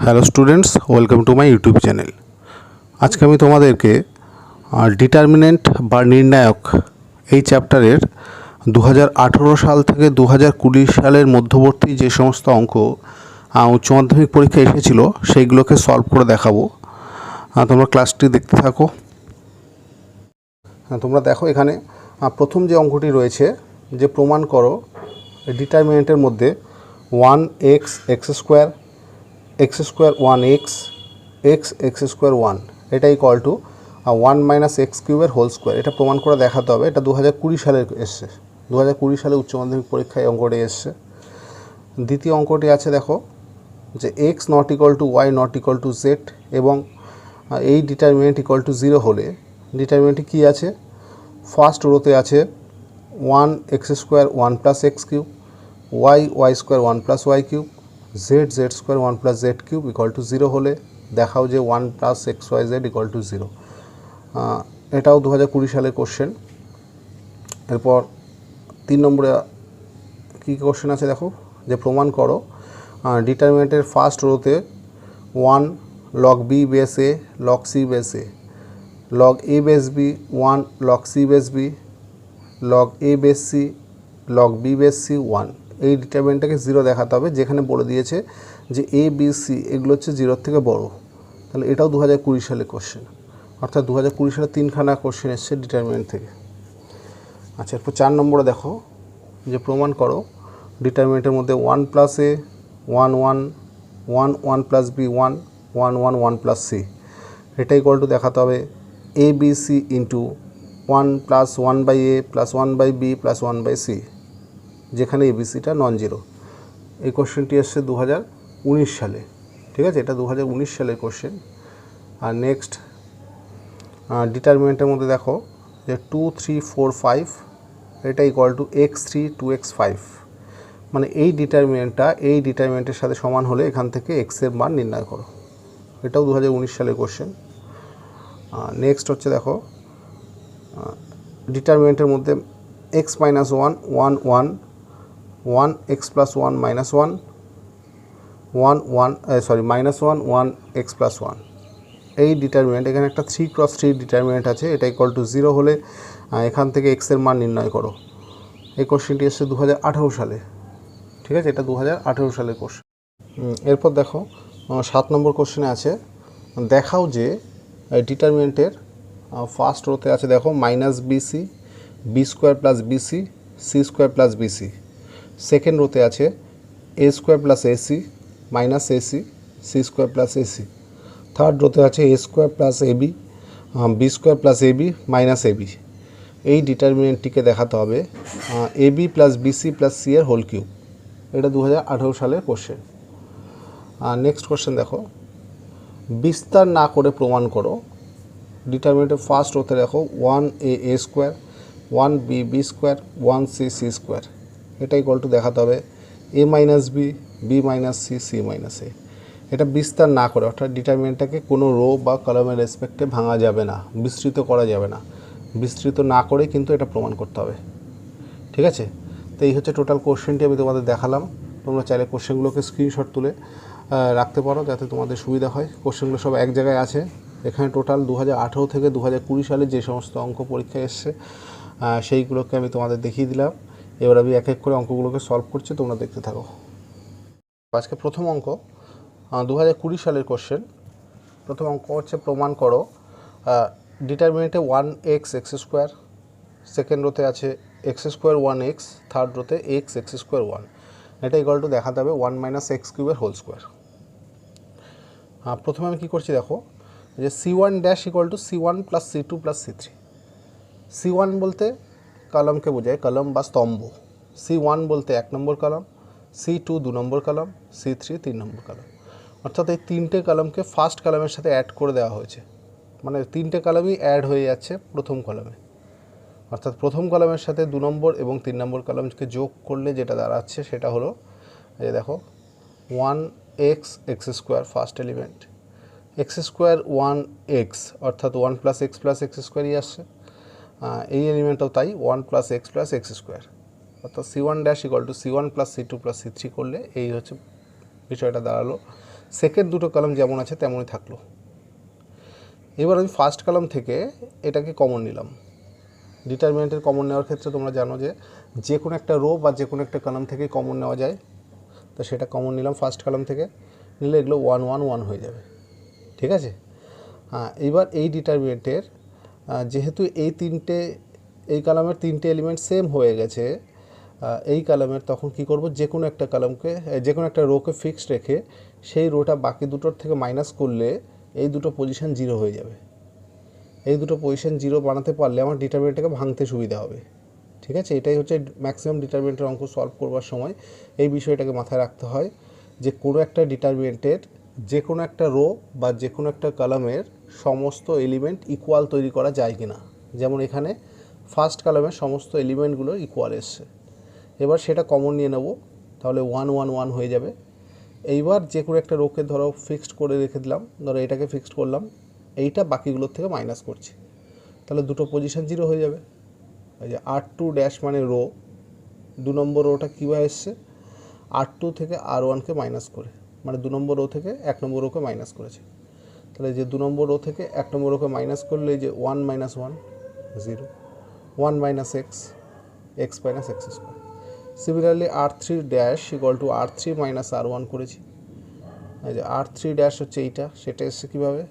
Hello students, welcome to my YouTube channel. আজকে আমি তোমাদেরকে ডিটারমিনেন্ট বা নির্ণায়ক এই চ্যাপ্টারের 2018 সাল থেকে 2020 সালের মধ্যবর্তী যে সমস্ত অঙ্ক উচ্চ মাধ্যমিক পরীক্ষায় এসেছিল সেইগুলোকে সলভ করে দেখাবো। তোমরা ক্লাসটি দেখতে থাকো। তোমরা দেখো এখানে প্রথম যে অঙ্কটি রয়েছে, যে প্রমাণ করো ডিটারমিনেন্টের মধ্যে 1x X square x square 1x x x square 1 এটা ইকুয়াল টু 1 মাইনাস এক্স কিউবের হোল স্কোয়ার। এটা প্রমাণ করে দেখাতে হবে। এটা 2020 সালে এসছে, 2020 সালে উচ্চ মাধ্যমিক পরীক্ষায় অঙ্কটি এসছে। দ্বিতীয় অঙ্কটি আছে দেখো, যে x not equal to Y not equal to z এবং এই ডিটারমিনেন্ট ইকুয়াল টু 0 হলে ডিটারমিনেন্টটি কী আছে? ফার্স্ট রোতে আছে 1 x square 1 plus x cube, y y square 1 plus y cube, z z square 1 plus z cube equal to 0 হলে দেখাও যে 1 plus x y z equal to 0। এটাও 2020 সালের কোশ্চেন। এরপর 3 নম্বরে কী কোশ্চেন আছে দেখো, যে প্রমাণ করো ডিটারমিনেন্টের ফার্স্ট রোতে 1 log B base A log C base A, log A base B 1 log C base B, log A base C log B base C 1। এই ডিটারমিনেন্টটাকে 0 দেখাতে হবে, যেখানে বলে দিয়েছে যে এ বি সি এগুলো হচ্ছে 0 থেকে বড়। তাহলে এটাও 2020 সালের কোশ্চেন, অর্থাৎ 2020 সালে 3খানা কোশ্চেন এসছে ডিটারমিনেন্ট থেকে। আচ্ছা, এরপর 4 নম্বরে দেখো, যে প্রমাণ করো ডিটারমিনেন্টের মধ্যে 1 plus A 1 1 1 1 plus B 1 1 1 1 plus C, এটা ইকুয়াল টু দেখাতে হবে A B C into 1 plus 1 by A plus 1 by B plus 1 by C, যেখানে এবিসিটা নন জিরো। এই কোশ্চেনটি এসছে 2019 সালে, ঠিক আছে? এটা 2019 সালের কোশ্চেন। আর নেক্সট ডিটারমিনেন্টের মধ্যে দেখো যে 2 3 4 5 এটা ইকুয়াল টু x3 2x5, মানে এই ডিটারমিনেন্টের সাথে সমান হলে এখান থেকে x এর মান নির্ণয় করো। এটাও 2019 সালের কোশ্চেন। নেক্সট হচ্ছে দেখো ডিটারমিনেন্টের মধ্যে x minus 1 1 1 1 x plus 1 minus 1 1 1 minus 1 1 x plus 1। এই ডিটারমিনেন্ট, এখানে একটা 3x3 ডিটারমিনেন্ট আছে, এটা ইকুয়াল টু 0 হলে এখান থেকে x এর মান নির্ণয় করো। এই কোশ্চেনটি এসছে 2018 সালে, ঠিক আছে? এটা 2018 সালের কোশ্চেন। এরপর দেখো 7 নম্বর কোশ্চেনে আছে, দেখাও যে ডিটারমিনেন্টের ফার্স্ট রোতে আছে দেখো minus BC B square plus BC C square plus BC, second রোতে আছে A square plus AC minus AC C square plus AC, third রোতে আছে A square plus AB B square plus AB minus AB. এই ডিটারমিনেন্টটিকে দেখাতে হবে AB plus BC plus C এর whole cube. এটা 2018 সালের কোশ্চেন। নেক্সট কোশ্চেন দেখো, বিস্তার না করে প্রমাণ করো ডিটারমিনেন্টের ফার্স্ট রোতে দেখো 1 A square 1 B square 1 C square, এটা ইকুয়াল টু দেখাতে হবে A minus B minus C minus A. এটা বিস্তার না করে, অর্থাৎ ডিটারমিনেন্টটাকে কোনো রো বা কলামের রেসপেক্টে ভাঙা যাবে না, বিস্তৃত করা যাবে না। বিস্তৃত না করে কিন্তু এটা প্রমাণ করতে হবে, ঠিক আছে? তো এই হচ্ছে টোটাল কোশ্চেনটি আমি তোমাদের দেখালাম। তোমরা চাইলে কোশ্চেনগুলোকে স্ক্রিনশট তুলে রাখতে পারো, যাতে তোমাদের সুবিধা হয়। কোশ্চেনগুলো সব এক জায়গায় আছে। এখানে টোটাল 2018 থেকে 2020 সালে যে সমস্ত অঙ্ক পরীক্ষা এসছে সেইগুলোকে আমি তোমাদের দেখিয়ে দিলাম। এবার আমি এক এক করে অঙ্কগুলোকে সলভ করছি, তোমরা দেখতে থাকো। আজকে প্রথম অঙ্ক 2020 সালের কোশ্চেন। প্রথম অঙ্ক হচ্ছে প্রমাণ করো ডিটারমিনেন্টে 1x এক্স স্কোয়ার, সেকেন্ড রোতে আছে এক্স স্কোয়ার 1x, থার্ড রোতে এক্স স্কোয়ার 1, এটা ইকুয়াল টু দেখাতে হবে 1 মাইনাস এক্স কিউবের হোল স্কোয়ার। প্রথমে আমি কী করছি দেখো, যে C1 dash equal to C1 plus C2 plus C3। C1 বলতে কলমকে বোঝায়, কলম বা স্তম্ভ। C1 বলতে 1 নম্বর কলম, C2 2 নম্বর কলম, C3 3 নম্বর কলম। অর্থাৎ এই তিনটে কলমকে ফার্স্ট কলমের সাথে অ্যাড করে দেওয়া হয়েছে, মানে তিনটে কলমই অ্যাড হয়ে যাচ্ছে প্রথম কলমে। অর্থাৎ প্রথম কলমের সাথে 2 নম্বর এবং 3 নম্বর কলমকে যোগ করলে যেটা দাঁড়াচ্ছে সেটা হলো, এই দেখো 1x X square first element, x square 1x অর্থাৎ 1 প্লাস এক্স স্কোয়ারই আসছে। এই এলিমেন্টটাও তাই 1 প্লাস এক্স স্কোয়ার, অর্থাৎ C1 dash equal to C1 plus C2 plus C3 করলে এই হচ্ছে বিষয়টা দাঁড়ালো। সেকেন্ড দুটো কলাম যেমন আছে তেমনই থাকলো। এবার আমি ফার্স্ট কলাম থেকে এটাকে কমন নিলাম। ডিটারমিনেন্টের কমন নেওয়ার ক্ষেত্রে তোমরা জানো যে কোনো একটা রো বা যে কোনো একটা কলাম থেকে কমন নেওয়া যায়। তো সেটা কমন নিলাম ফার্স্ট কলাম থেকে, নিলে এগুলো 1 1 1 হয়ে যাবে। ঠিক আছে। এবার এই ডিটারমিনেন্টের যেহেতু এই কলামের তিনটে এলিমেন্ট সেম হয়ে গেছে, এই কলামের তখন কি করব, যে কোনো একটা কলামকে যে কোনো একটা রোকে ফিক্সড রেখে সেই রোটা বাকি দুটোর থেকে মাইনাস করলে এই দুটো পজিশন 0 হয়ে যাবে। এই দুটো পজিশন 0 বানাতে পারলে আমার ডিটারমিনেন্টটাকে ভাঙতে সুবিধা হবে। ঠিক আছে, এটাই হচ্ছে ম্যাক্সিমাম ডিটারমিনেন্টের অঙ্ক সলভ করবার সময় এই বিষয়টাকে মাথায় রাখতে হয় যে কোনো একটা ডিটারমিনেন্টের যে কোনো একটা রো বা যে কোনো একটা কলামের সমস্ত এলিমেন্ট ইকুয়াল তৈরি করা যায় কি না। যেমন এখানে ফার্স্ট কলামের সমস্ত এলিমেন্টগুলো ইকুয়াল এসছে, এবার সেটা কমন নিয়ে নেব, তাহলে 1 1 1 হয়ে যাবে। এইবার যে কোনো একটা রোকে ধরো ফিক্সড করে রেখে দিলাম, ধরো এটাকে ফিক্সড করলাম, এইটা বাকিগুলোর থেকে মাইনাস করছি, তাহলে দুটো পজিশন 0 হয়ে যাবে। এই যে R2 ড্যাশ মানে রো, 2 নম্বর রোটা কীভাবে এসছে, R2 থেকে R1কে মাইনাস করে, মানে 2 নম্বর রো থেকে 1 নম্বর রোকে মাইনাস করেছে। তাহলে যে 2 নম্বর রো থেকে 1 নম্বর রোকে মাইনাস করলে এই যে 1 - 1 0, 1 - x, x - x square. Similarly R3 dash equal two R3 - R1 করেছি। এই যে R3 ড্যাশ হচ্ছে এইটা, সেটা এসছে কীভাবে,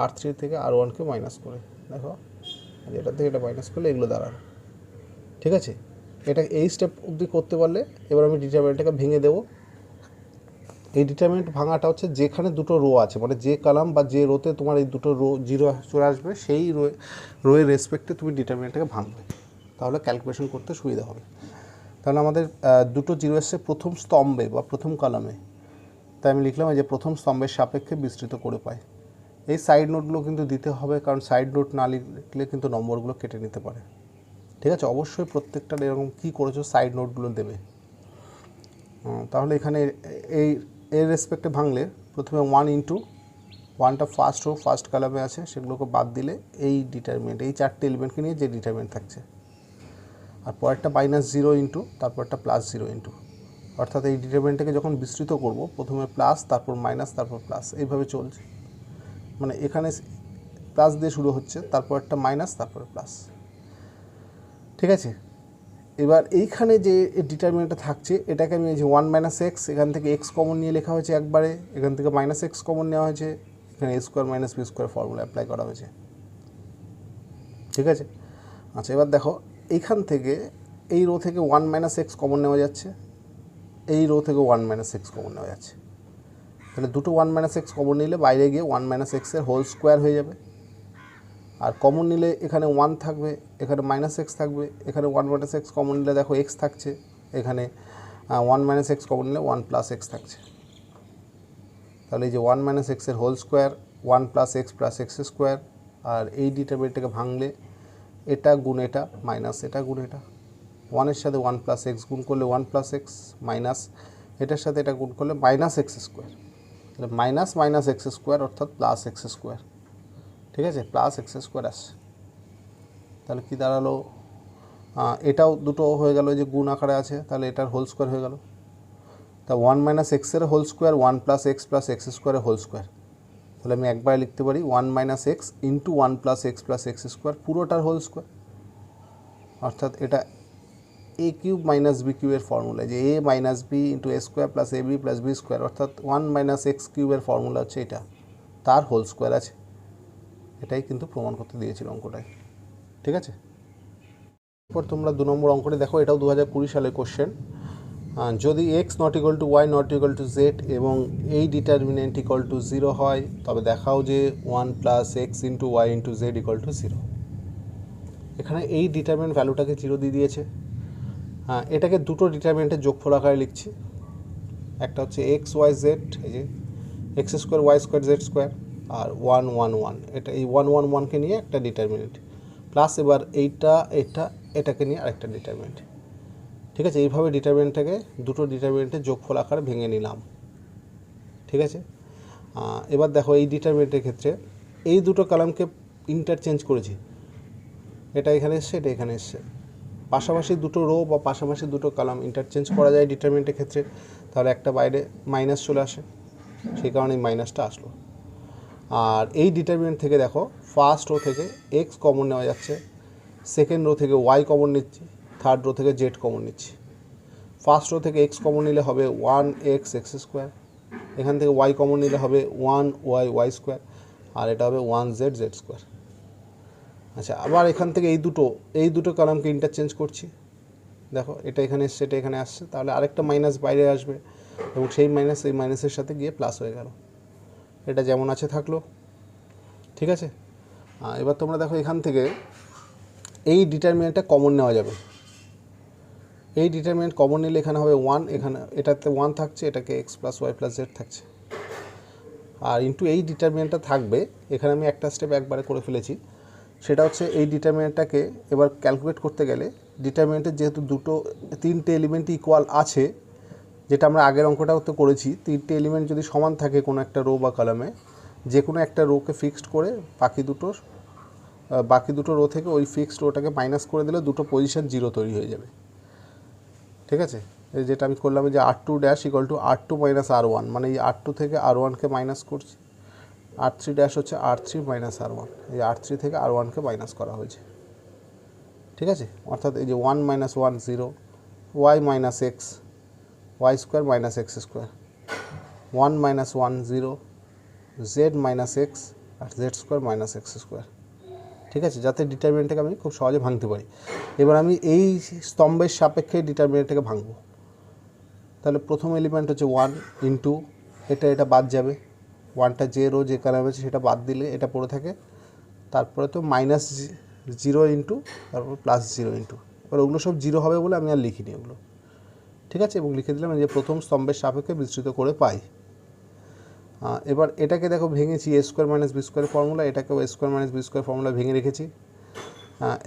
R3 থেকে R1কে মাইনাস করে, দেখো এটা থেকে এটা মাইনাস করলে এগুলো দাঁড়ানো। ঠিক আছে, এটা এই স্টেপ অবধি করতে পারলে এবার আমি ডিটারমিনেন্টটাকে ভেঙে দেবো। এই ডিটারমিনেন্ট ভাঙাটা হচ্ছে যেখানে দুটো রো আছে, মানে যে কলাম বা যে রোতে তোমার এই দুটো রো 0 চলে আসবে সেই রোয়ের রেসপেক্টে তুমি ডিটারমিনেন্টটাকে ভাঙবে, তাহলে ক্যালকুলেশন করতে সুবিধা হবে। তাহলে আমাদের দুটো 0 এসছে প্রথম স্তম্ভে বা প্রথম কলামে, তাই আমি লিখলাম যে প্রথম স্তম্ভের সাপেক্ষে বিস্তৃত করে পাই। এই সাইড নোটগুলো কিন্তু দিতে হবে, কারণ সাইড নোট না লিখলে কিন্তু নম্বরগুলো কেটে নিতে পারে। ঠিক আছে, অবশ্যই প্রত্যেকটার এরকম কী করেছো সাইড নোটগুলো দেবে। তাহলে এখানে এর রেসপেক্টে ভাঙলে প্রথমে 1 ইন্টু 1টা ফার্স্ট রো ফার্স্ট কলামে আছে, সেগুলোকে বাদ দিলে এই ডিটারমিনেন্ট এই চারটে এলিমেন্টকে নিয়ে যে ডিটারমিনেন্ট থাকছে, আর পরেরটা -0 ইন্টু তারপরটা +0 ইন্টু, অর্থাৎ এই ডিটারমিনেন্টটাকে যখন বিস্তৃত করব প্রথমে প্লাস তারপর মাইনাস তারপর প্লাস, এইভাবে চলছে। মানে এখানে প্লাস দিয়ে শুরু হচ্ছে, তারপর একটা মাইনাস তারপরে প্লাস। ঠিক আছে, এবার এইখানে যে ডিটারমিনেন্টটা থাকছে এটাকে আমি এই যে 1 - x, এখান থেকে x কমন নিয়ে লেখা হয়েছে একবারে, এখান থেকে -x কমন নেওয়া হয়েছে, এখানে a² - b² ফর্মুলা অ্যাপ্লাই করা হয়েছে। ঠিক আছে, আচ্ছা এবার দেখো এইখান থেকে এই রো থেকে 1 - x কমন নেওয়া যাচ্ছে, এই রো থেকে 1 - x কমন নেওয়া যাচ্ছে, তাহলে দুটো 1 - x কমন নিলে বাইরে গিয়ে 1 - x এর হোল স্কোয়ার হয়ে যাবে। আর কমন নিলে এখানে 1 থাকবে, এখানে -x থাকবে, এখানে 1 - x কমন নিলে দেখো x থাকছে, এখানে 1 - x কমন নিলে 1 + x থাকছে। তাহলে এই যে 1 - x এর হোল স্কোয়ার, 1 + x + x², আর এই ডিটারমিনেন্টটাকে ভাঙলে এটা গুণ এটা মাইনাস এটা গুণ এটা, 1-এর সাথে 1 + x গুণ করলে 1 + x, মাইনাস এটার সাথে এটা গুণ করলে -x², তাহলে -x² অর্থাৎ +x²। ঠিক আছে, +x² আসছে, তাহলে কি দাঁড়ালো, এটাও দুটো হয়ে গেল যে গুণ আকারে আছে, তাহলে এটার হোল স্কোয়ার হয়ে গেল। তা 1 - x এর হোল স্কোয়ার 1 + x + x² এর হোল স্কোয়ার, তাহলে আমি একবারে লিখতে পারি 1 - x ইন্টু 1 + x + x² পুরোটার হোল স্কোয়ার, অর্থাৎ এটা a³ - b³ এর ফর্মুলা, যে a - b into a² + ab + b², অর্থাৎ 1 - x³ এর ফর্মুলা হচ্ছে এটা, তার হোল স্কোয়ার আছে। এটাই কিন্তু প্রমাণ করতে দিয়েছিল অঙ্কটায়। ঠিক আছে, এরপর তোমরা 2 নম্বর অঙ্কটি দেখো, এটাও 2020 সালের কোশ্চেন। যদি x ≠ y ≠ z এবং এই ডিটারমিনেন্ট = 0 হয়, তবে দেখাও যে 1 + x * y * z = 0। এখানে এই ডিটারমিনেন্ট ভ্যালুটাকে 0 দিয়ে দিয়েছে। এটাকে দুটো ডিটারমিনেন্টের যোগফল আকারে লিখছি, একটা হচ্ছে x y z, এই যে x² y² z², আর 1 1 1, এটা এই 1 1 1কে নিয়ে একটা ডিটারমিনেন্ট, প্লাস এবার এটাকে নিয়ে আরেকটা ডিটারমিনেন্ট। ঠিক আছে, এইভাবে ডিটারমিনেন্টটাকে দুটো ডিটারমিনেন্টের যোগফল আকারে ভেঙে নিলাম। ঠিক আছে, এবার দেখো এই ডিটারমিনেন্টের ক্ষেত্রে এই দুটো কলামকে ইন্টারচেঞ্জ করেছি, এটা এখানে এসছে এটা এখানে এসছে, পাশাপাশি দুটো রো বা পাশাপাশি দুটো কলাম ইন্টারচেঞ্জ করা যায় ডিটারমিনেন্টের ক্ষেত্রে, তাহলে একটা বাইরে মাইনাস চলে আসে, সেই কারণে এই মাইনাসটা আসলো। আর এই ডিটারমিনেন্ট থেকে দেখো ফার্স্ট রো থেকে এক্স কমন নেওয়া যাচ্ছে, সেকেন্ড রো থেকে ওয়াই কমন নিচ্ছি, থার্ড রো থেকে জেড কমন নিচ্ছি। ফার্স্ট রো থেকে এক্স কমন নিলে হবে 1x এক্স স্কোয়ার, এখান থেকে ওয়াই কমন নিলে হবে 1y ওয়াই স্কোয়ার, আর এটা হবে 1z জেড স্কোয়ার। আচ্ছা, আবার এখান থেকে এই দুটো কলামকে ইন্টারচেঞ্জ করছি, দেখো এটা এখানে এসছে, এটা এখানে আসছে, তাহলে আরেকটা মাইনাস বাইরে আসবে এবং সেই মাইনাস এই মাইনাসের সাথে গিয়ে প্লাস হয়ে গেল। এটা যেমন আছে থাকলো, ঠিক আছে। এবার তোমরা দেখো এখান থেকে এই ডিটারমিনেন্টটা কমন নেওয়া যাবে। এই ডিটারমিনেন্ট কমন নিলে এখানে হবে 1, এখানে এটাতে 1 থাকছে, এটাকে x plus y plus z থাকছে, আর ইন্টু এই ডিটারমিনেন্টটা থাকবে। এখানে আমি একটা স্টেপ একবারে করে ফেলেছি, সেটা হচ্ছে এই ডিটারমিনেন্টটাকে এবার ক্যালকুলেট করতে গেলে ডিটারমিনেন্টের যেহেতু তিনটে এলিমেন্ট ইকুয়াল আছে, যেটা আমরা আগের অঙ্কটাও করেছি, তিনটে এলিমেন্ট যদি সমান থাকে কোনো একটা রো বা কলামে, যে কোনো একটা রোকে ফিক্সড করে বাকি দুটো রো থেকে ওই ফিক্সড রোটাকে মাইনাস করে দিলে দুটো পজিশন জিরো তৈরি হয়ে যাবে, ঠিক আছে। এই যেটা আমি করলাম যে R2 dash equal two R2 minus R1, মানে এই R2 থেকে R1কে মাইনাস করছি, R3 ড্যাশ হচ্ছে R3 মাইনাস R1, এই R3 থেকে R1কে মাইনাস করা হয়েছে, ঠিক আছে। অর্থাৎ এই যে 1 minus 1 0, Y minus X Y square minus X square, 1 minus 1 0, Z minus X আর Z square minus X square, ঠিক আছে, যাতে ডিটারমিনেন্টটাকে আমি খুব সহজে ভাঙতে পারি। এবার আমি এই স্তম্ভের সাপেক্ষে ডিটারমিনেন্টটাকে ভাঙবো। তাহলে প্রথম এলিমেন্ট হচ্ছে 1 ইন্টু এটা বাদ যাবে, 1টা যে রো যে কালাম আছে সেটা বাদ দিলে এটা পড়ে থাকে, তারপরে তো মাইনাস 0 ইন্টু, তারপর প্লাস 0 ইন্টু, এবার ওগুলো সব জিরো হবে বলে আমি আর লিখিনি ওগুলো, ঠিক আছে, এবং লিখে দিলাম যে প্রথম স্তম্ভের সাপেক্ষে বিস্তৃত করে পাই। এবার এটাকে দেখো ভেঙেছি A square minus B square formula, এটাকেও A square minus B square formula ভেঙে রেখেছি।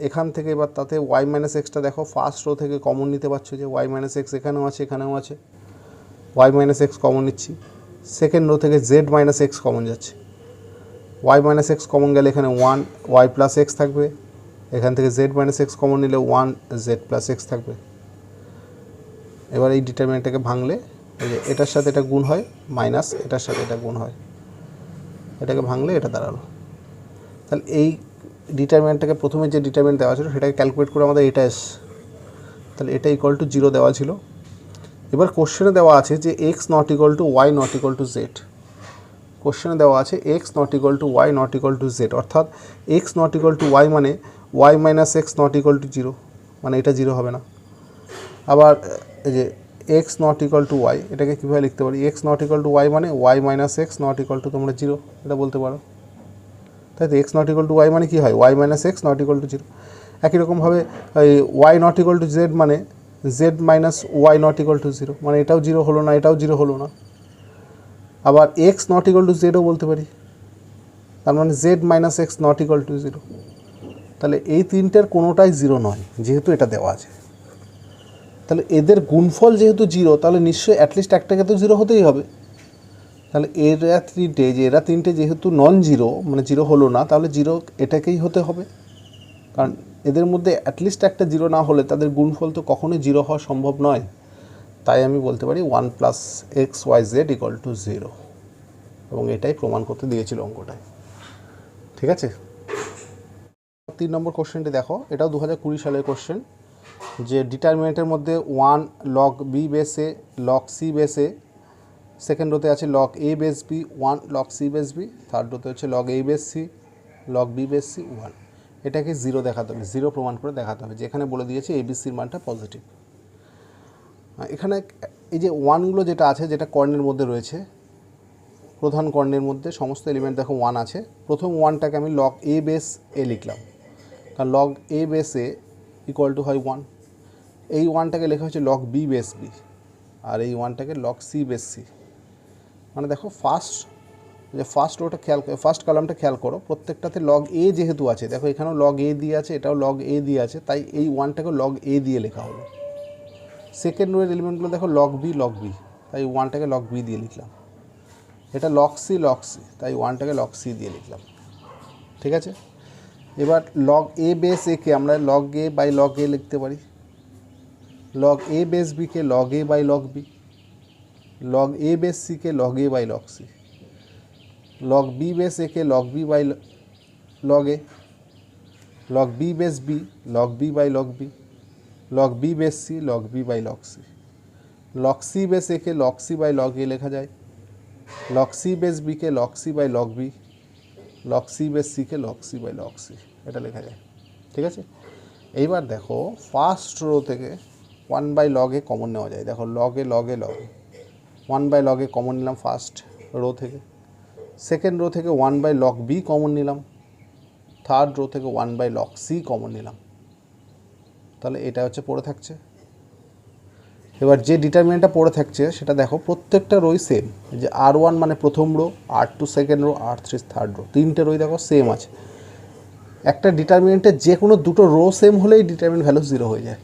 এখান থেকে এবার তাতে ওয়াই মাইনাস এক্সটা দেখো ফার্স্ট রো থেকে কমন নিতে পারছো, যে ওয়াই মাইনাস এক্স এখানেও আছে এখানেও আছে, ওয়াই মাইনাস এক্স কমন নিচ্ছি। সেকেন্ড রো থেকে জেড মাইনাস এক্স কমন যাচ্ছে, ওয়াই মাইনাস এক্স কমন গেলে এখানে 1 ওয়াই প্লাস এক্স থাকবে, এখান থেকে জেড মাইনাস এক্স কমন নিলে 1 জেড প্লাস এক্স থাকবে। এবার এই ডিটারমিনেন্টটাকে ভাঙলে এই যে এটার সাথে এটা গুণ হয়, মাইনাস এটার সাথে এটা গুণ হয়, এটাকে ভাঙলে এটা দাঁড়ালো। তাহলে এই ডিটারমিনেন্টটাকে প্রথমে যে ডিটারমিনেন্ট দেওয়া ছিল সেটাকে ক্যালকুলেট করে আমাদের এটা তাহলে এটা ইকুয়াল টু 0 দেওয়া ছিল। এবার কোশ্চেনে দেওয়া আছে যে x not equal to Y not equal to Z, কোশ্চেনে দেওয়া আছে X not equal to Y not equal to Z, অর্থাৎ X not equal to Y মানে Y minus X not equal to 0, মানে এটা 0 হবে না। আবার এই যে x not equal to Y, এটাকে কীভাবে লিখতে পারি, X not equal to Y মানে Y minus X not equal to তোমরা 0 এটা বলতে পারো, তাই তো। X not equal to Y মানে কী হয়, Y minus X not equal to 0। একই রকমভাবে এই Y not equal to Z মানে Z minus Y not equal to 0, মানে এটাও 0 হলো না, এটাও 0 হলো না। আবার এক্স নট ইকুয়াল টু জেডও বলতে পারি, তার মানে Z minus X not equal to 0। তাহলে এই তিনটের কোনোটাই 0 নয় যেহেতু এটা দেওয়া আছে, তাহলে এদের গুণফল যেহেতু 0, তাহলে নিশ্চয়ই অ্যাটলিস্ট একটাকে তো 0 হতেই হবে। তাহলে এরা তিনটে যেহেতু নন জিরো, মানে 0 হলো না, তাহলে 0 এটাকেই হতে হবে, কারণ এদের মধ্যে অ্যাটলিস্ট একটা 0 না হলে তাদের গুণফল তো কখনোই 0 হওয়া সম্ভব নয়। তাই আমি বলতে পারি 1 plus x y z equal to 0, এবং এটাই প্রমাণ করতে দিয়েছিল অঙ্কটায়, ঠিক আছে। 3 নম্বর কোশ্চেনটি দেখো, এটাও 2020 সালের কোশ্চেন, যে ডিটারমিনেন্টের মধ্যে 1 লগ বি বেসে লগ সি বেসে, সেকেন্ড রোতে আছে log A base B 1 log C base B, third রোতে হচ্ছে log A base C log B base C 1, এটাকে 0 দেখাতে হবে, 0 প্রমাণ করে দেখাতে হবে, যেখানে বলে দিয়েছে এবিসির মানটা পজিটিভ। এখানে এই যে 1গুলো যেটা আছে, যেটা কর্ণের মধ্যে রয়েছে, প্রধান কর্ণের মধ্যে সমস্ত এলিমেন্ট দেখো 1 আছে। প্রথম 1টাকে আমি লগ এ বেস এ লিখলাম, কারণ log A base A equal to হয় 1। এই 1টাকে লেখা হচ্ছে লগ বি বেস বি, আর এই 1টাকে লগ সি বেস সি। মানে দেখো ফার্স্ট রোটা ফার্স্ট কলামটা খেয়াল করো, প্রত্যেকটাতে লগ এ যেহেতু আছে, দেখো এখানেও লগ এ দিয়ে আছে, এটাও লগ এ দিয়ে আছে, তাই এই 1টাকে লগ এ দিয়ে লেখা হলো। সেকেন্ড রোয়ের এলিমেন্টগুলো দেখো লগ বি, তাই 1টাকে লগ বি দিয়ে লিখলাম। এটা লগ সি, তাই 1টাকে লগ সি দিয়ে লিখলাম, ঠিক আছে। এবার লগ এ বেস একে আমরা log A by log A লিখতে পারি, লগ এ বেস বিকে log A by log B, log A base সিকে log A by log C, log B base একে log B by log A, log B base B log B by log B, log B base C log B by log C, log C base একে log C by log A লেখা যায়, log C base বিকে log C by log B, log C base সিকে log C by log C, এটা লেখা যায়। ঠিক আছে, এইবার দেখো ফার্স্ট রো থেকে 1 বাই লগ এ কমন নেওয়া যায়। দেখো লগে লগে লগে 1 বাই লগ এ কমন নিলাম ফার্স্ট রো থেকে, সেকেন্ড রো থেকে 1 বাই লগ বি কমন নিলাম, থার্ড রো থেকে 1 বাই লগ সি কমন নিলাম। তাহলে এটা হচ্ছে পড়ে থাকছে। এবার যে ডিটারমিনেন্টটা পড়ে থাকছে সেটা দেখো প্রত্যেকটা রোই সেম, যে R1 মানে প্রথম row, R2 second row, R3 third row, তিনটে রোই দেখো সেম আছে। একটা ডিটারমিনেন্টের যে কোনো দুটো রো সেম হলেই ডিটারমিনেন্ট ভ্যালু 0 হয়ে যায়।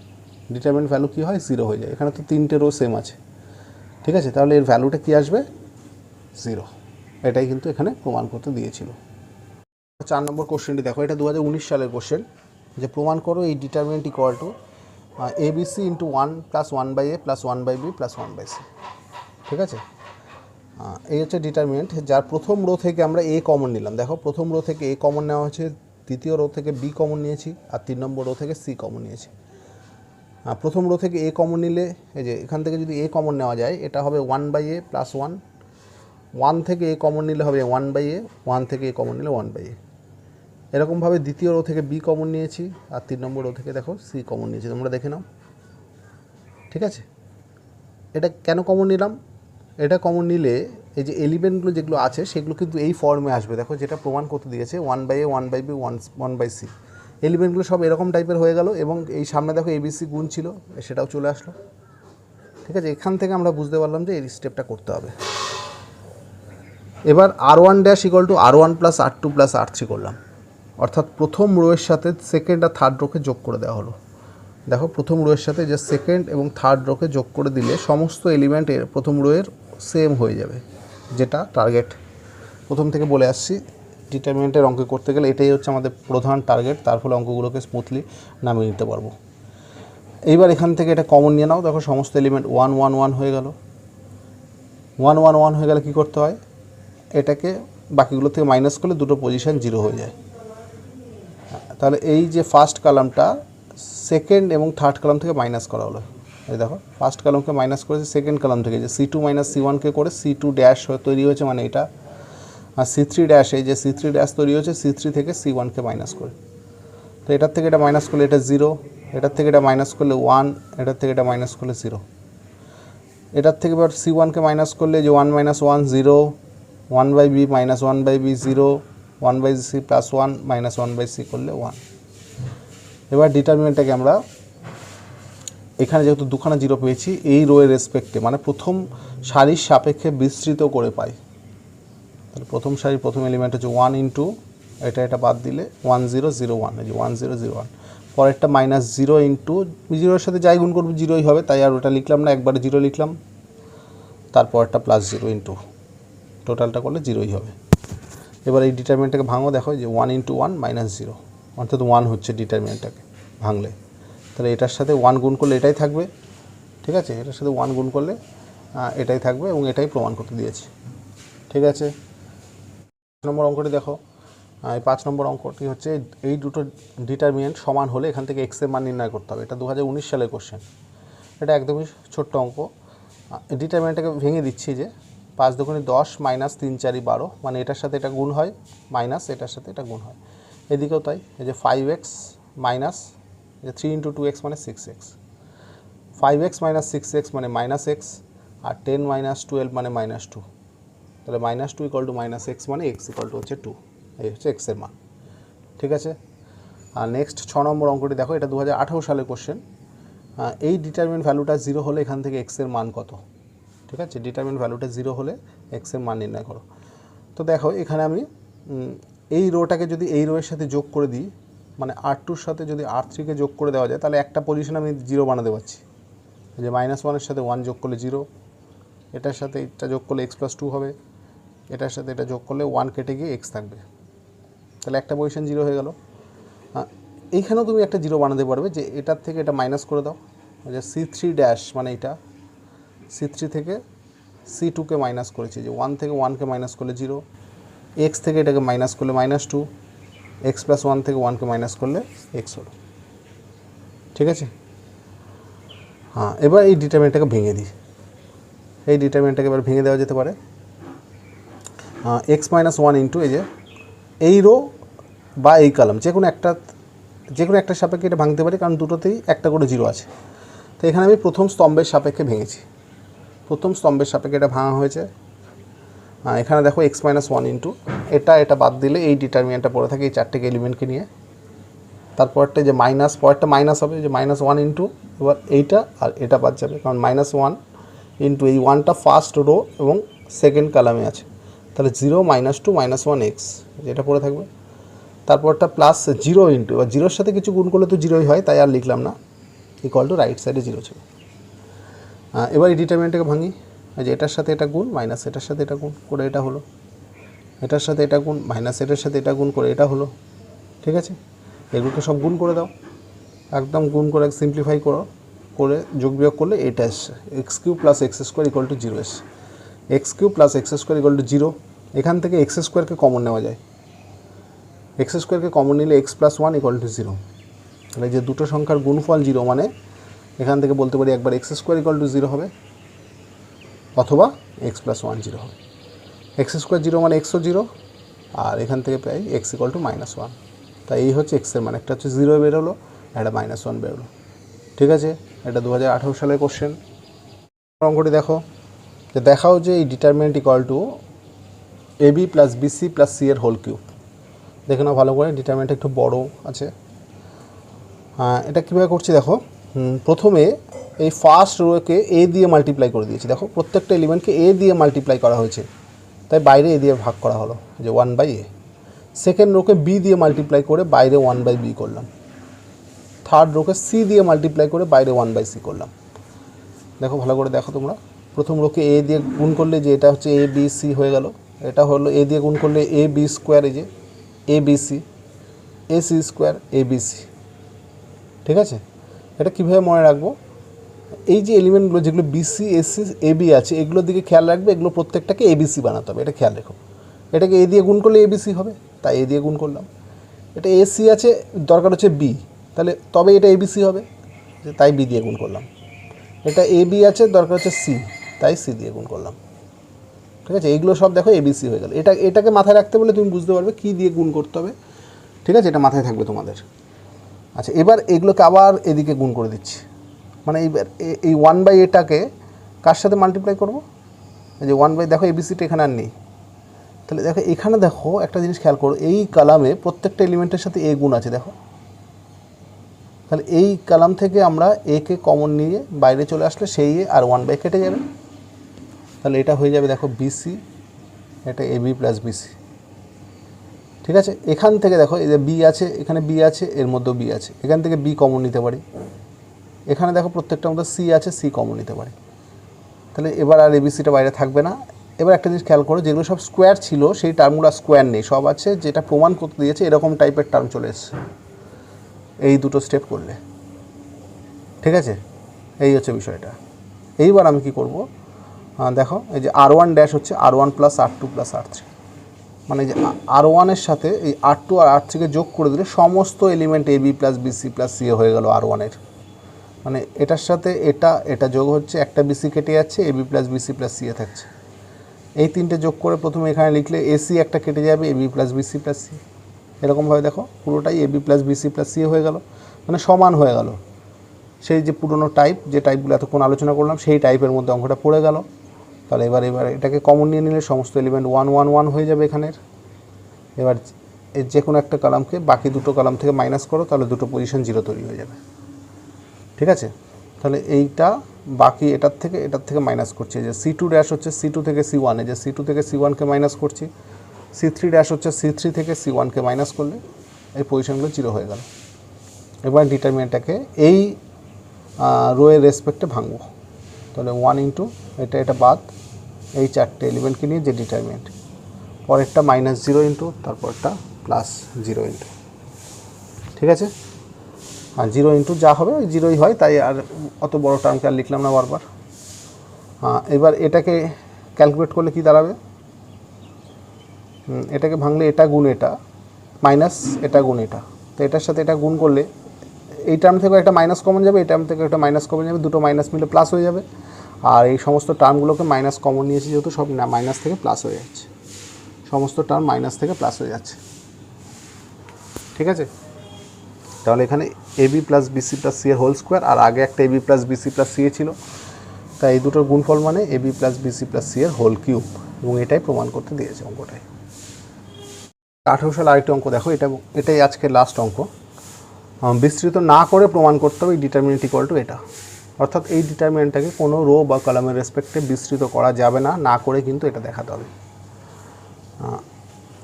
ডিটারমিনেন্ট ভ্যালু কী হয়? 0 হয়ে যায়। এখানে তো তিনটে রো সেম আছে, ঠিক আছে, তাহলে এর ভ্যালুটা কী আসবে? 0। এটাই কিন্তু এখানে প্রমাণ করতে দিয়েছিল। 4 নম্বর কোশ্চেনটি দেখো, এটা 2019 সালের কোশ্চেন, যে প্রমাণ করো এই determinant equal to ABC into 1 plus 1 by A plus 1 by B plus 1 by c. ঠিক আছে, এই হচ্ছে ডিটারমিনেন্ট, যার প্রথম রো থেকে আমরা এ কমন নিলাম। দেখো প্রথম রো থেকে এ কমন নেওয়া হচ্ছে, দ্বিতীয় রো থেকে বি কমন নিয়েছি, আর 3 নম্বর রো থেকে সি কমন নিয়েছি। প্রথম রো থেকে এ কমন নিলে, এই যে এখান থেকে যদি এ কমন নেওয়া যায়, এটা হবে 1 বাই এ প্লাস 1, 1 থেকে এ কমন নিলে হবে 1 বাই এ, 1 থেকে এ কমন নিলে 1 বাই এ। এরকমভাবে দ্বিতীয় রো থেকে বি কমন নিয়েছি, আর 3 নম্বর রো থেকে দেখো সি কমন নিয়েছি, তোমরা দেখে নাও। ঠিক আছে, এটা কেন কমন নিলাম? এটা কমন নিলে এই যে এলিমেন্টগুলো যেগুলো আছে সেগুলো কিন্তু এই ফর্মে আসবে। দেখো যেটা প্রমাণ করতে দিয়েছে 1 by A 1 by B 1 by C, এলিমেন্টগুলো সব এরকম টাইপের হয়ে গেল, এবং এই সামনে দেখো এবিসি গুণ ছিল, সেটাও চলে আসলো। ঠিক আছে, এখান থেকে আমরা বুঝতে পারলাম যে এই স্টেপটা করতে হবে। এবার R1 dash equal two R1 plus R2 plus R3 করলাম, অর্থাৎ প্রথম রোয়ের সাথে সেকেন্ড আর থার্ড রোকে যোগ করে দেওয়া হলো। দেখো প্রথম রোয়ের সাথে যে সেকেন্ড এবং থার্ড রোকে যোগ করে দিলে সমস্ত এলিমেন্টের প্রথম রোয়ের সেম হয়ে যাবে, যেটা টার্গেট প্রথম থেকে বলে আসছি। ডিটারমিনেন্টের অঙ্ক করতে গেলে এটাই হচ্ছে আমাদের প্রধান টার্গেট, তার ফলে অঙ্কগুলোকে স্মুথলি নামিয়ে নিতে পারবো। এইবার এখান থেকে এটা কমন নিয়ে নাও, দেখো সমস্ত এলিমেন্ট 1 1 1 হয়ে গেল। 1 1 1 হয়ে গেলে কী করতে হয়? এটাকে বাকিগুলো থেকে মাইনাস করলে দুটো পজিশন 0 হয়ে যায়। তাহলে এই যে ফার্স্ট কলামটা সেকেন্ড এবং থার্ড কলাম থেকে মাইনাস করা হলো। এই দেখো ফার্স্ট কলামকে মাইনাস করেছে সেকেন্ড কলাম থেকে, যে C2 মাইনাস C1কে করে C2 ড্যাশ তৈরি হয়েছে, মানে এটা। আর C3 ড্যাশ, এই যে C3 ড্যাশ তৈরি হয়েছে C3 থেকে C1কে মাইনাস করে। তো এটার থেকে এটা মাইনাস করলে এটা 0, এটার থেকে এটা মাইনাস করলে 1, এটার থেকে এটা মাইনাস করলে 0। এটার থেকে এবার C1কে মাইনাস করলে যে 1 minus 1 0, 1 by b minus 1 by b 0, 1 by c plus 1 minus 1 by c করলে 1। এবার ডিটারমিনেন্টটাকে আমরা এখানে যেহেতু দুখানা 0 পেয়েছি, এই রোয়ের রেসপেক্টে মানে প্রথম সারির সাপেক্ষে বিস্তৃত করে পাই। তাহলে প্রথম সারির প্রথম এলিমেন্ট হচ্ছে 1 ইন্টু এটা বাদ দিলে 1 0 0 1, এই যে 1 0 0 1। পরেরটা মাইনাস 0 ইন্টু 0-এর সাথে যাই গুণ করবো 0ই হবে, তাই আর ওটা লিখলাম না, একবারে 0 লিখলাম। তারপরটা প্লাস 0 ইন্টু, টোটালটা করলে 0ই হবে। এবার এই ডিটারমিনেন্টটাকে ভাঙো, দেখো যে 1 ইন্টু 1 মাইনাস 0, অর্থাৎ 1 হচ্ছে ডিটারমিনেন্টটাকে ভাঙলে। তাহলে এটার সাথে 1 গুণ করলে এটাই থাকবে, ঠিক আছে, এটার সাথে 1 গুণ করলে এটাই থাকবে, এবং এটাই প্রমাণ করতে দিয়েছি। ঠিক আছে, 5 নম্বর অঙ্কটি দেখো। এই 5 নম্বর অঙ্কটি হচ্ছে এই দুটো ডিটারমিনেন্ট সমান হলে এখান থেকে এক্সের মান নির্ণয় করতে হবে। এটা 2019 সালের কোশ্চেন, এটা একদমই ছোট্ট অঙ্ক। ডিটারমিনেন্টটাকে ভেঙে দিচ্ছি, যে 5 দুগুণে 10 মাইনাস 3 4 12, মানে এটার সাথে এটা গুণ হয়, মাইনাস এটার সাথে এটা গুণ হয়। এদিকেও তাই, এই যে 5x মাইনাস 3 ইন্টু 2x মানে 6x, 5x মাইনাস 6x মানে মাইনাস এক্স, আর 10 মাইনাস 12 মানে মাইনাস 2। তাহলে minus 2 equal to minus x, মানে এক্স ইকুয়াল টু হচ্ছে 2, এই হচ্ছে এক্সের মান। ঠিক আছে, আর নেক্সট 6 নম্বর অঙ্কটি দেখো, এটা 2018 সালের কোশ্চেন। এই ডিটারমিনেন্ট ভ্যালুটা 0 হলে এখান থেকে এক্সের মান কত? ঠিক আছে, ডিটারমিনেন্ট ভ্যালুটা 0 হলে এক্সের মান নির্ণয় করো। তো দেখো এখানে আমি এই রোটাকে যদি এই রোয়ের সাথে যোগ করে দিই, মানে R2-র সাথে যদি R3-কে যোগ করে দেওয়া যায়, তাহলে একটা পজিশন আমি 0 বানাতে পারছি। যে -1-এর সাথে 1 যোগ করলে 0, এটার সাথে এটা যোগ করলে x প্লাস 2 হবে, এটার সাথে এটা যোগ করলে 1 কেটে গিয়ে x থাকবে। তাহলে একটা পজিশন 0 হয়ে গেল। এইখানেও তুমি একটা 0 বানাতে পারবে, যে এটার থেকে এটা মাইনাস করে দাও, যে C3 ড্যাশ, মানে এটা C3 থেকে C2কে মাইনাস করেছি, যে 1 থেকে 1কে মাইনাস করলে 0, এক্স থেকে এটাকে মাইনাস করলে -2, এক্স প্লাস 1 থেকে 1কে মাইনাস করলে এক্স হলো। ঠিক আছে, হ্যাঁ এবার এই ডিটারমিনেন্টটাকে ভেঙে দিই। এই ডিটারমিনেন্টটাকে এবার ভেঙে দেওয়া যেতে পারে। এক্স মাইনাস 1 ইন্টু এই যে এই রো বা এই কলাম যে কোনো একটা সাপেক্ষে এটা ভাঙতে পারি, কারণ দুটোতেই একটা করে 0 আছে। তো এখানে আমি প্রথম স্তম্ভের সাপেক্ষে ভেঙেছি, প্রথম স্তম্ভের সাপেক্ষে এটা ভাঙা হয়েছে। এখানে দেখো এক্স মাইনাস 1 ইন্টু এটা বাদ দিলে এই ডিটারমিনেন্টটা পড়ে থাকে এই চারটেকে এলিমেন্টকে নিয়ে। তারপরটা যে মাইনাস, পরেরটা মাইনাস হবে, যে -1 ইন্টু এবার এইটা আর এটা বাদ যাবে, কারণ -1 ইন্টু এই 1টা ফার্স্ট রো এবং সেকেন্ড কলামে আছে, তাহলে 0 -2 -1 এক্স যেটা পড়ে থাকবে। তারপরটা প্লাস 0 ইন্টু, এবার 0-র সাথে কিছু গুণ করলে তো 0ই হয়, তাই আর লিখলাম না, ইকুয়াল টু রাইট সাইডে 0 ছিল। এবার এই ডিটারমিনেন্টটাকে ভাঙি, যে এটার সাথে এটা গুণ মাইনাস এটার সাথে এটা গুণ করে এটা হলো, এটার সাথে এটা গুণ মাইনাস এটার সাথে এটা গুণ করে এটা হলো। ঠিক আছে, এগুলোকে সব গুণ করে দাও, একদম গুণ করে সিম্পলিফাই করে যোগ বিয়োগ করলে এটা এসছে x cube plus x square equal to 0 এসছে। X cube plus x square equal to 0, এখান থেকে এক্স স্কোয়ারকে কমন নেওয়া যায়, এক্স স্কোয়ারকে কমন নিলে এক্স প্লাস 1 ইকুয়াল টু 0। তাহলে যে দুটো সংখ্যার গুণফল 0, মানে এখান থেকে বলতে পারি একবার এক্স স্কোয়ার ইকুয়াল টু 0 হবে, অথবা এক্স প্লাস 1 0 হবে। এক্স স্কোয়ার 0 মানে এক্সও 0, আর এখান থেকে পাই এক্স ইকুয়াল টু -1। তাই এই হচ্ছে এক্সের মান, একটা হচ্ছে 0 বেরোলো, একটা -1 বেরোলো। ঠিক আছে, এটা 2018 সালের কোশ্চেন। অঙ্কটি দেখো, যে দেখাও যে এই determinant equal two AB plus BC plus C এর হোল কিউব। দেখে নাও ভালো করে, ডিটারমিনেন্ট একটু বড় আছে। এটা কীভাবে করছি দেখো, প্রথমে এই ফার্স্ট রোকে A দিয়ে মাল্টিপ্লাই করে দিয়েছি, দেখো প্রত্যেকটা এলিমেন্টকে A দিয়ে মাল্টিপ্লাই করা হয়েছে, তাই বাইরে A দিয়ে ভাগ করা হলো, যে 1/A। সেকেন্ড রোকে B দিয়ে মাল্টিপ্লাই করে বাইরে 1/B করলাম। থার্ড রোকে C দিয়ে মাল্টিপ্লাই করে বাইরে 1/C করলাম। দেখো ভালো করে দেখো তোমরা, প্রথম রোকে A দিয়ে গুণ করলে যে এটা হচ্ছে ABC হয়ে গেল, এটা হলো A দিয়ে গুণ করলে AB স্কোয়ার, এই যে ABC, AC স্কোয়ার ABC। ঠিক আছে, এটা কীভাবে মনে রাখবো, এই যে এলিমেন্টগুলো যেগুলো BC AC AB আছে, এগুলোর দিকে খেয়াল রাখবে, এগুলো প্রত্যেকটাকে ABC বানাতে হবে, এটা খেয়াল রেখো। এটাকে A দিয়ে গুণ করলে ABC হবে, তাই A দিয়ে গুণ করলাম। এটা AC আছে, দরকার হচ্ছে B, তাহলে তবে এটা ABC হবে, তাই B দিয়ে গুণ করলাম। এটা AB আছে, দরকার হচ্ছে C, তাই C দিয়ে গুণ করলাম। ঠিক আছে, এইগুলো সব দেখো ABC হয়ে গেল। এটাকে মাথায় রাখতে বলে তুমি বুঝতে পারবে কী দিয়ে গুণ করতে হবে। ঠিক আছে, এটা মাথায় থাকবে তোমাদের। আচ্ছা, এবার এগুলোকে আবার এদিকে গুণ করে দিচ্ছি, মানে এই 1/Aটাকে কার সাথে মাল্টিপ্লাই করবো, এই যে 1/, দেখো ABCটা এখানে আর নেই, তাহলে দেখো এখানে দেখো একটা জিনিস খেয়াল করো, এই কলামে প্রত্যেকটা এলিমেন্টের সাথে A গুণ আছে, দেখো। তাহলে এই কলাম থেকে আমরা A-কে কমন নিয়ে বাইরে চলে আসলে সেই A আর 1/, কেটে যাবে, তাহলে এটা হয়ে যাবে দেখো BC, এটা AB প্লাস BC। ঠিক আছে, এখান থেকে দেখো এই যে B আছে, এখানে B আছে, এর মধ্যেও B আছে, এখান থেকে B কমন নিতে পারি। এখানে দেখো প্রত্যেকটার মধ্যে C আছে, C কমন নিতে পারি। তাহলে এবার আর ABCটা বাইরে থাকবে না। এবার একটা জিনিস খেয়াল করো, যেগুলো সব স্কোয়ার ছিল সেই টার্মগুলো স্কোয়ার নেই, সব আছে যেটা প্রমাণ করতে দিয়েছে এরকম টাইপের টার্ম চলে এসছে এই দুটো স্টেপ করলে। ঠিক আছে, এই হচ্ছে বিষয়টা। এইবার আমি কি করব, দেখো এই যে R1 ড্যাশ হচ্ছে R1 plus R2 plus R3, মানে যে R1-এর সাথে এই R2 আর R3-কে যোগ করে দিলে সমস্ত element AB plus BC plus C হয়ে গেল R1-এর। মানে এটার সাথে এটা যোগ হচ্ছে, একটা BC কেটে যাচ্ছে, AB plus BC plus C থাকছে। এই তিনটে যোগ করে প্রথমে এখানে লিখলে AC একটা কেটে যাবে, AB plus BC plus C, এরকমভাবে দেখো পুরোটাই AB plus BC plus C হয়ে গেল, মানে সমান হয়ে গেল। সেই যে পুরনো টাইপ, যে টাইপগুলো এতক্ষণ আলোচনা করলাম, সেই টাইপের মধ্যে অঙ্কটা পড়ে গেল। তাহলে এবার এটাকে কমন নিয়ে নিলে সমস্ত এলিমেন্ট 1 1 1 হয়ে যাবে এখানের। এবার যে কোনো একটা কলামকে বাকি দুটো কলাম থেকে মাইনাস করো, তাহলে দুটো পজিশন 0 তৈরি হয়ে যাবে। ঠিক আছে, তাহলে এইটা বাকি এটার থেকে মাইনাস করছি, যে C2 ড্যাশ হচ্ছে C2 থেকে C1, এই যে C2 থেকে C1-কে মাইনাস করছি। C3 ড্যাশ হচ্ছে C3 থেকে C1-কে মাইনাস করলে এই পজিশনগুলো 0 হয়ে গেল। এবার ডিটারমিনেন্টটাকে এই রোয়ের রেসপেক্টে ভাঙবো, তাহলে 1 ইন্টু এটা বাদ, এই চারটে এলিমেন্টকে নিয়ে যে ডিটারমিনেন্ট, পরেরটা -0 ইন্টু, তারপরটা +0 ইন্টু। ঠিক আছে, আর 0 ইন্টু যা হবে ওই 0ই হয়, তাই আর অত বড় টার্মকে আর লিখলাম না বারবার। এবার এটাকে ক্যালকুলেট করলে কি দাঁড়াবে, এটাকে ভাঙলে এটা গুণ এটা মাইনাস এটা গুণ এটা, তো এটার সাথে এটা গুণ করলে এই টার্ম থেকে একটা মাইনাস কমন যাবে, এই টার্ম থেকে একটা মাইনাস কমন যাবে, দুটো মাইনাস মিলে প্লাস হয়ে যাবে। আর এই সমস্ত টার্মগুলোকে মাইনাস কমন নিয়েছি যেহেতু সব মাইনাস থেকে প্লাস হয়ে যাচ্ছে, সমস্ত টার্ম মাইনাস থেকে প্লাস হয়ে যাচ্ছে। ঠিক আছে, তাহলে এখানে AB plus BC plus C এর হোল স্কোয়ার, আর আগে একটা AB plus BC plus C এ ছিল, তাই এই দুটোর গুণফল মানে AB plus BC plus C এর হোল কিউব, এবং এটাই প্রমাণ করতে দিয়েছে অঙ্কটায়। 18 সাল আরেকটি অঙ্ক দেখো, এটাই আজকে লাস্ট অঙ্ক। বিস্তৃত না করে প্রমাণ করতে হবে ডিটারমিনেন্ট ইকুয়াল টু এটা, অর্থাৎ এই ডিটারমিনেন্টটাকে কোনো রো বা কলামের রেসপেক্টে বিস্তৃত করা যাবে না, না করে কিন্তু এটা দেখাতে হবে।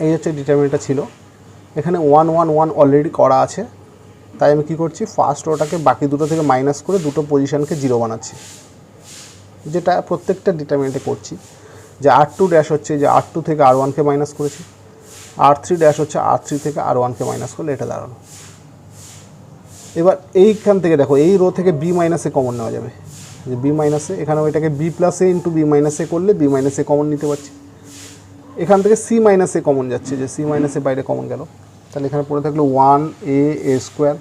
এই হচ্ছে ডিটারমিনেন্টটা ছিল, এখানে 1 1 1 অলরেডি করা আছে, তাই আমি কী করছি, ফার্স্ট রোটাকে বাকি দুটো থেকে মাইনাস করে দুটো পজিশানকে জিরো বানাচ্ছি, যেটা প্রত্যেকটা ডিটারমিনেন্টে করছি। যে R2 ড্যাশ হচ্ছে যে R2 থেকে R1কে মাইনাস করেছি, R3 ড্যাশ হচ্ছে R3 থেকে R1কে মাইনাস করলে এটা দাঁড়ানো। এবার এইখান থেকে দেখো, এই রো থেকে বি মাইনাসে কমন নেওয়া যাবে, যে বি মাইনাসে, এখানে ওইটাকে বি প্লাসে ইন্টু বি মাইনাসে করলে বি মাইনাসে কমন নিতে পারছি। এখান থেকে সি মাইনাসে কমন যাচ্ছে, যে সি মাইনাসে বাইরে কমন গেল, তাহলে এখানে পড়ে থাকলো 1a স্কোয়ার,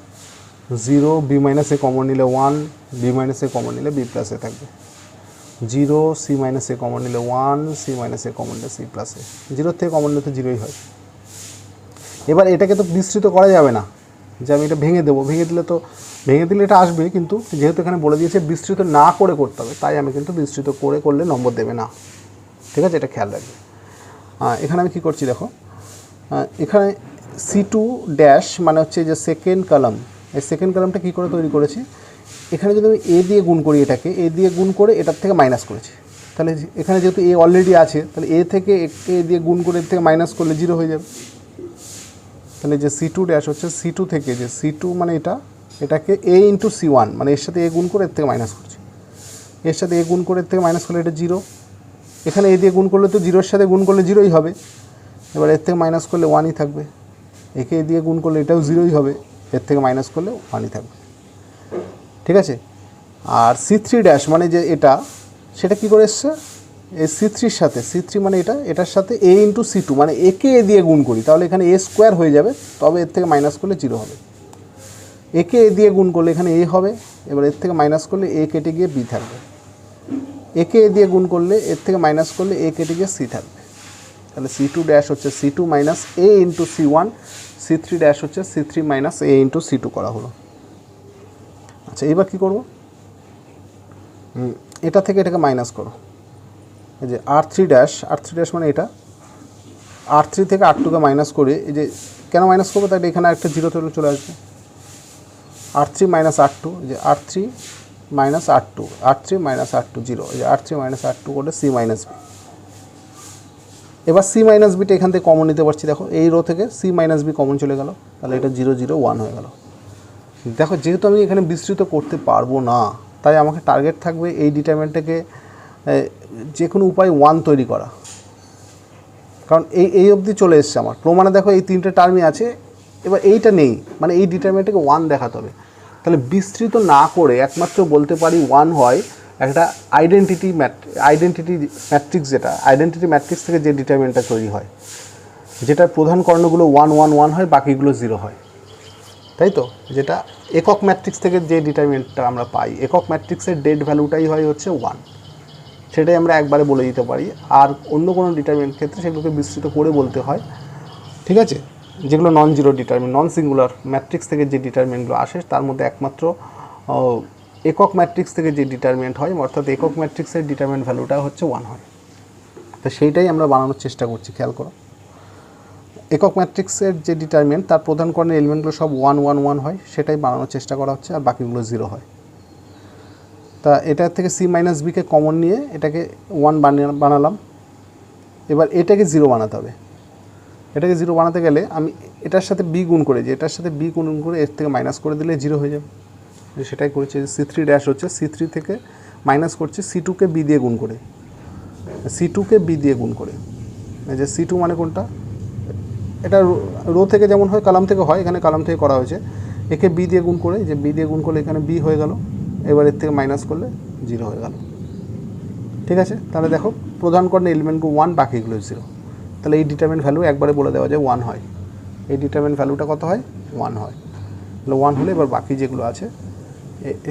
0 বি মাইনাসে কমন নিলে 1, বি মাইনাসে কমন নিলে বি প্লাসে থাকবে, 0 সি মাইনাসে কমন নিলে 1, সি মাইনাসে কমন নিলে সি প্লাসে, 0 থেকে কমন নিলে তো 0ই হয়। এবার এটাকে তো বিস্তৃত করা যাবে না, যে আমি এটা ভেঙে দেবো, ভেঙে দিলে এটা আসবে, কিন্তু যেহেতু এখানে বলে দিয়েছে বিস্তৃত না করে করতে হবে, তাই আমি কিন্তু বিস্তৃত করে করলে নম্বর দেবে না। ঠিক আছে, এটা খেয়াল রাখবে। এখানে আমি কী করছি দেখো, এখানে C2 ড্যাশ মানে হচ্ছে যে সেকেন্ড কলাম, এই সেকেন্ড কলামটা কী করে তৈরি করেছি, এখানে যদি আমি এ দিয়ে গুণ করি, এটাকে এ দিয়ে গুণ করে এটার থেকে মাইনাস করেছি, তাহলে এখানে যেহেতু এ অলরেডি আছে, তাহলে এ থেকে এ দিয়ে গুণ করে এর থেকে মাইনাস করলে 0 হয়ে যাবে। তাহলে যে C2 ড্যাশ হচ্ছে C2 থেকে, যে C2 মানে এটাকে a ইন্টু C1 মানে এর সাথে এ গুণ করে এর থেকে মাইনাস করছি, এর সাথে এ গুণ করে এর থেকে মাইনাস করলে এটা 0, এখানে এ দিয়ে গুণ করলে তো 0-এর সাথে গুণ করলে 0ই হবে, এবার এর থেকে মাইনাস করলে 1ই থাকবে, একে এ দিয়ে গুণ করলে এটাও 0ই হবে, এর থেকে মাইনাস করলে 1ই থাকবে। ঠিক আছে, আর C3 ড্যাশ মানে যে এটা, সেটা কী করে এসছে, এই C3-র সাথে, C3 মানে এটার সাথে a ইন্টু C2 মানে একে এ দিয়ে গুণ করি, তাহলে এখানে a স্কোয়ার হয়ে যাবে, তবে এর থেকে মাইনাস করলে 0 হবে। একে এ দিয়ে গুণ করলে এখানে a হবে, এবার এর থেকে মাইনাস করলে a কেটে গিয়ে b থাকবে, একে এ দিয়ে গুণ করলে এর থেকে মাইনাস করলে a কেটে গিয়ে c থাকবে, তাহলে C2 ড্যাশ হচ্ছে C2 minus a into C1, C3 dash হচ্ছে C3 minus a into C2 করা হলো। আচ্ছা, এবার কী করবো, এটা থেকে এটাকে মাইনাস করো, এই যে R3 ড্যাশ মানে এটা, R3 থেকে R2কে মাইনাস করে, এই যে কেন মাইনাস করবো, তাই এখানে একটা 0 চলে আসবে, R3 মাইনাস R2, যে R3 minus R2, R3 minus R2 0, এই যে R3 মাইনাস R2 করে C মাইনাস বি। এবার C মাইনাস বিটা এখান থেকে কমন নিতে পারছি, দেখো এই রো থেকে C মাইনাস বি কমন চলে গেল, তাহলে এটা 0 0 1 হয়ে গেল। দেখো, যেহেতু আমি এখানে বিস্তৃত করতে পারবো না, তাই আমাকে টার্গেট থাকবে এই ডিটারমিনেন্টটাকে যে কোনো উপায় 1 তৈরি করা, কারণ এই অবধি চলে এসছে আমার প্রমাণে। দেখো, এই তিনটে টার্মই আছে, এবার এইটা নেই, মানে এই ডিটারমিনেন্টটাকে 1 দেখাতে হবে। তাহলে বিস্তৃত না করে একমাত্র বলতে পারি 1 হয় একটা আইডেন্টিটি ম্যাট্রিক্স, যেটা আইডেন্টিটি ম্যাট্রিক্স থেকে যে ডিটারমিনেন্টটা তৈরি হয়, যেটার প্রধান কর্ণগুলো 1 1 1 হয়, বাকিগুলো 0 হয়, তাই তো। যেটা একক ম্যাট্রিক্স থেকে যে ডিটারমিনেন্টটা আমরা পাই, একক ম্যাট্রিক্সের ডেড ভ্যালুটাই হয় হচ্ছে 1, সেটাই আমরা একবারে বলে দিতে পারি। আর অন্য কোনো ডিটারমিনেন্ট ক্ষেত্রে সেগুলোকে বিস্তৃত করে বলতে হয়। ঠিক আছে, যেগুলো non zero determinant, non singular matrix থেকে যে ডিটারমিনেন্টগুলো আসে, তার মধ্যে একমাত্র একক ম্যাট্রিক্স থেকে যে ডিটারমিনেন্ট হয়, অর্থাৎ একক ম্যাট্রিক্সের ডিটারমিনেন্ট ভ্যালুটা হচ্ছে 1 হয়। তো সেইটাই আমরা বানানোর চেষ্টা করছি, খেয়াল করো। একক ম্যাট্রিক্সের যে ডিটারমিনেন্ট, তার প্রধান কর্ণের এলিমেন্টগুলো সব 1 1 1 হয়, সেটাই বানানোর চেষ্টা করা হচ্ছে, আর বাকিগুলো 0 হয়। তা এটার থেকে সি মাইনাস বিকে কমন নিয়ে এটাকে 1 বানালাম। এবার এটাকে 0 বানাতে হবে। এটাকে 0 বানাতে গেলে আমি এটার সাথে বি গুণ করে, যে এটার সাথে বি গুণ করে এর থেকে মাইনাস করে দিলে 0 হয়ে যাবে। সেটাই করেছি। C3 ড্যাশ হচ্ছে C3 থেকে মাইনাস করছি C2কে বি দিয়ে গুণ করে, C2কে বি দিয়ে গুণ করে। এই যে C2 মানে কোনটা, এটা রো থেকে যেমন হয় কলাম থেকে হয়, এখানে কলাম থেকে করা হয়েছে। একে বি দিয়ে গুণ করে, যে বি দিয়ে গুণ করলে এখানে বি হয়ে গেল, এবার এর থেকে মাইনাস করলে 0 হয়ে গেল। ঠিক আছে, তাহলে দেখো প্রধান কোণ এলিমেন্টগুলো 1, বাকিগুলো 0। তাহলে এই ডিটারমিনেন্ট ভ্যালু একবারে বলে দেওয়া যায় 1 হয়। এই ডিটারমিনেন্ট ভ্যালুটা কত হয়? 1 হয়। তাহলে 1 হলে এবার বাকি যেগুলো আছে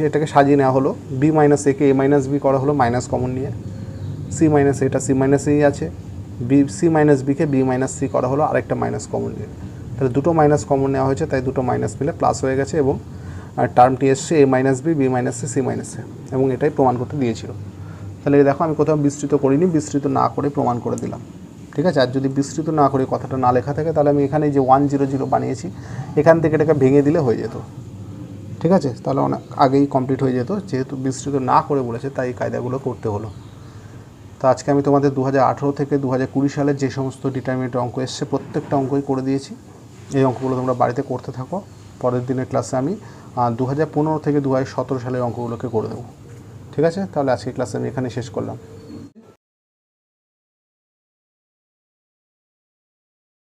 এটাকে সাজিয়ে নেওয়া হলো। বি মাইনাস একে এ মাইনাস বি করা হলো মাইনাস কমন নিয়ে। সি মাইনাস এটা সি মাইনাস এই আছে, বি সি মাইনাস বিকে বি মাইনাস সি করা হলো আরেকটা মাইনাস কমন নিয়ে। তাহলে দুটো মাইনাস কমন নেওয়া হয়েছে, তাই দুটো মাইনাস মিলে প্লাস হয়ে গেছে এবং টার্মটি এসছে A minus B B minus C C minus A, এবং এটাই প্রমাণ করতে দিয়েছিল। তাহলে দেখো আমি কোথাও বিস্তৃত করিনি, বিস্তৃত না করে প্রমাণ করে দিলাম। ঠিক আছে, আর যদি বিস্তৃত না করে কথাটা না লেখা থাকে তাহলে আমি এখানে যে 1 0 0 বানিয়েছি এখান থেকে এটাকে ভেঙে দিলে হয়ে যেত। ঠিক আছে, তাহলে অনেক আগেই কমপ্লিট হয়ে যেত, যেহেতু বিস্তৃত না করে বলেছে তাই এই কায়দাগুলো করতে হলো। তো আজকে আমি তোমাদের 2018 থেকে 2020 সালের যে সমস্ত ডিটারমিনেন্ট অঙ্ক এসছে প্রত্যেকটা অঙ্কই করে দিয়েছি। এই অঙ্কগুলো তোমরা বাড়িতে করতে থাকো। পরের দিনের ক্লাসে আমি 2015 থেকে 2017 সালের অঙ্কগুলোকে করে দেবো। ঠিক আছে, তাহলে আজকে ক্লাসে আমি এখানে শেষ করলাম।